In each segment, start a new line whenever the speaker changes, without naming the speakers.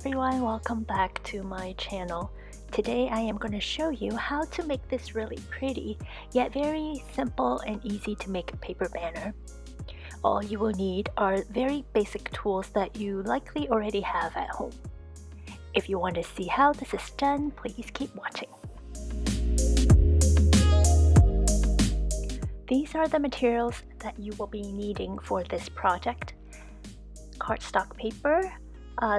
everyone, welcome back to my channel. Today I am going to show you how to make this really pretty yet very simple and easy to make paper banner. All you will need are very basic tools that you likely already have at home. If you want to see how this is done, please keep watching. These are the materials that you will be needing for this project. Cardstock paper.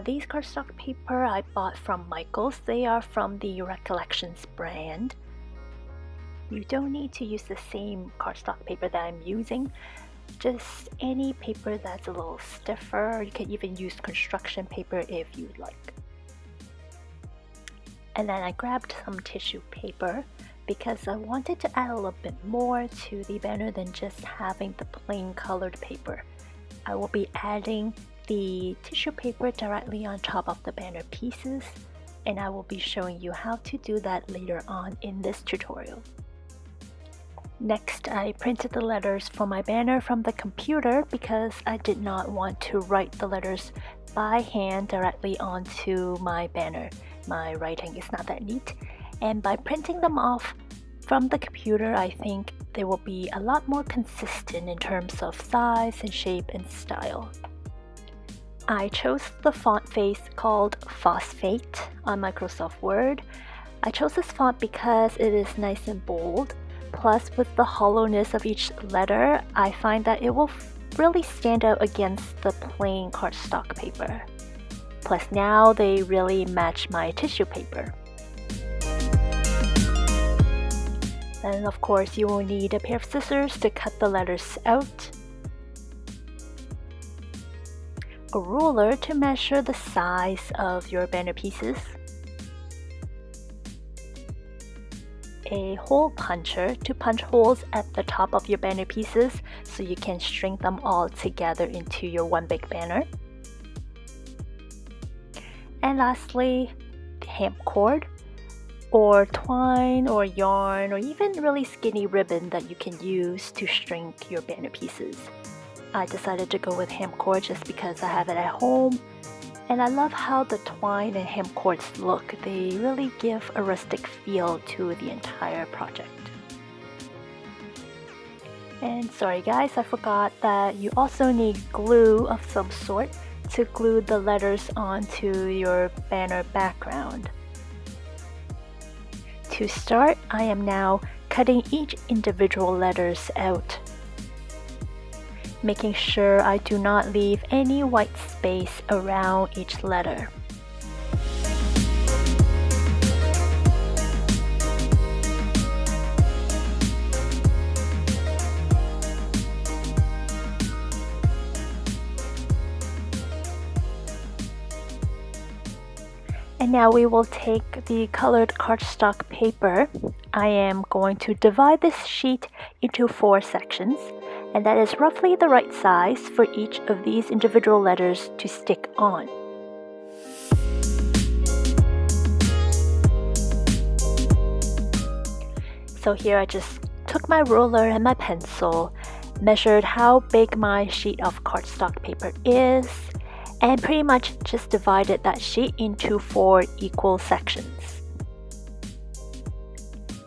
These cardstock paper I bought from Michaels. They are from the Recollections brand. You don't need to use the same cardstock paper that I'm using. Just any paper that's a little stiffer. You can even use construction paper if you'd like. And then I grabbed some tissue paper because I wanted to add a little bit more to the banner than just having the plain colored paper. I will be adding the tissue paper directly on top of the banner pieces, and I will be showing you how to do that later on in this tutorial. Next, I printed the letters for my banner from the computer because I did not want to write the letters by hand directly onto my banner. My writing is not that neat, and by printing them off from the computer, I think they will be a lot more consistent in terms of size and shape and style. I chose the font face called Phosphate on Microsoft Word. I chose this font because it is nice and bold, plus with the hollowness of each letter, I find that it will really stand out against the plain cardstock paper. Plus now they really match my tissue paper. And of course you will need a pair of scissors to cut the letters out, a ruler to measure the size of your banner pieces, a hole puncher to punch holes at the top of your banner pieces so you can string them all together into your one big banner, and lastly, hemp cord or twine or yarn or even really skinny ribbon that you can use to string your banner pieces. I decided to go with hemp cord just because I have it at home, and I love how the twine and hemp cords look. They really give a rustic feel to the entire project. And sorry guys, I forgot that you also need glue of some sort to glue the letters onto your banner background. To start, I am now cutting each individual letters out, making sure I do not leave any white space around each letter. And now we will take the colored cardstock paper. I am going to divide this sheet into 4 sections, and that is roughly the right size for each of these individual letters to stick on. So here I just took my ruler and my pencil, measured how big my sheet of cardstock paper is, and pretty much just divided that sheet into 4 equal sections.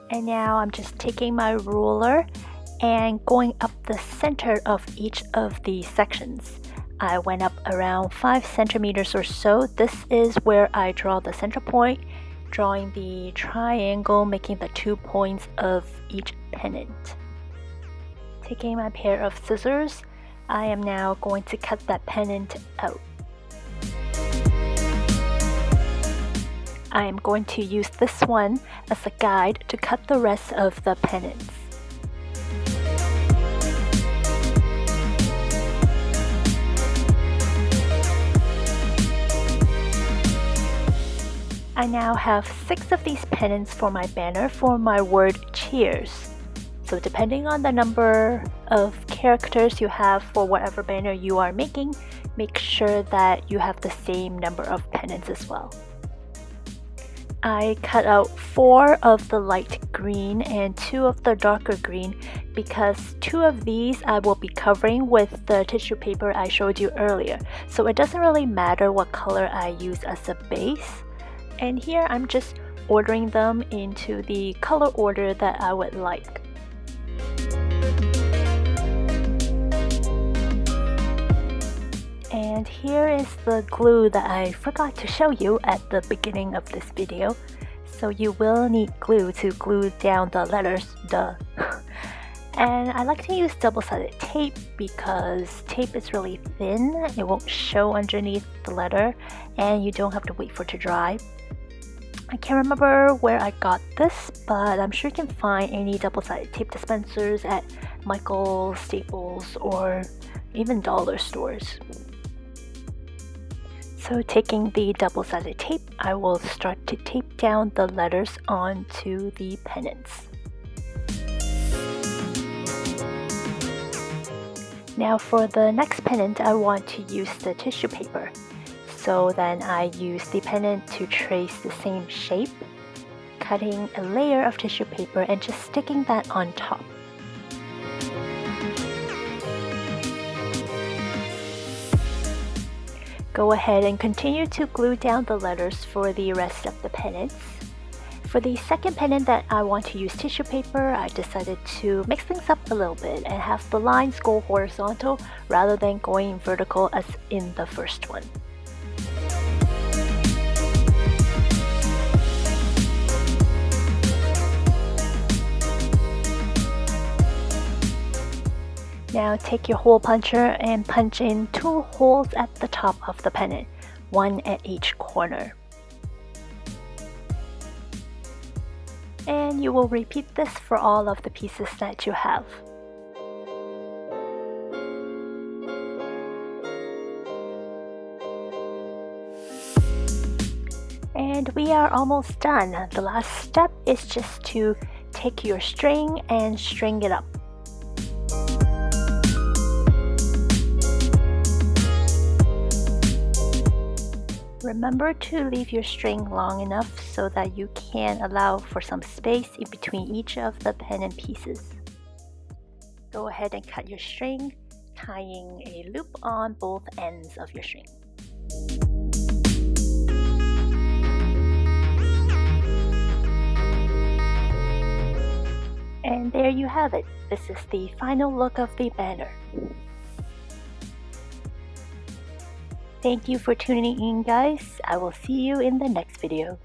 And now I'm just taking my ruler and going up the center of each of these sections. I went up around 5 centimeters or so. This is where I draw the center point, drawing the triangle, making the 2 points of each pennant. Taking my pair of scissors, I am now going to cut that pennant out. I am going to use this one as a guide to cut the rest of the pennants. I now have 6 of these pennants for my banner for my word cheers. So depending on the number of characters you have for whatever banner you are making, make sure that you have the same number of pennants as well. I cut out 4 of the light green and 2 of the darker green because 2 of these I will be covering with the tissue paper I showed you earlier. So it doesn't really matter what color I use as a base. And here I'm just ordering them into the color order that I would like. And here is the glue that I forgot to show you at the beginning of this video. So you will need glue to glue down the letters, duh. And I like to use double-sided tape because tape is really thin, it won't show underneath the letter, and you don't have to wait for it to dry. I can't remember where I got this, but I'm sure you can find any double-sided tape dispensers at Michael's, Staples, or even dollar stores. So taking the double-sided tape, I will start to tape down the letters onto the pennants. Now for the next pennant, I want to use the tissue paper. So then I use the pennant to trace the same shape, cutting a layer of tissue paper and just sticking that on top. Go ahead and continue to glue down the letters for the rest of the pennants. For the second pennant that I want to use tissue paper, I decided to mix things up a little bit and have the lines go horizontal rather than going vertical as in the first one. Now take your hole puncher and punch in 2 holes at the top of the pennant, 1 at each corner. And you will repeat this for all of the pieces that you have. And we are almost done. The last step is just to take your string and string it up. Remember to leave your string long enough so that you can allow for some space in between each of the pennant pieces. Go ahead and cut your string, tying a loop on both ends of your string. And there you have it. This is the final look of the banner. Thank you for tuning in, guys. I will see you in the next video.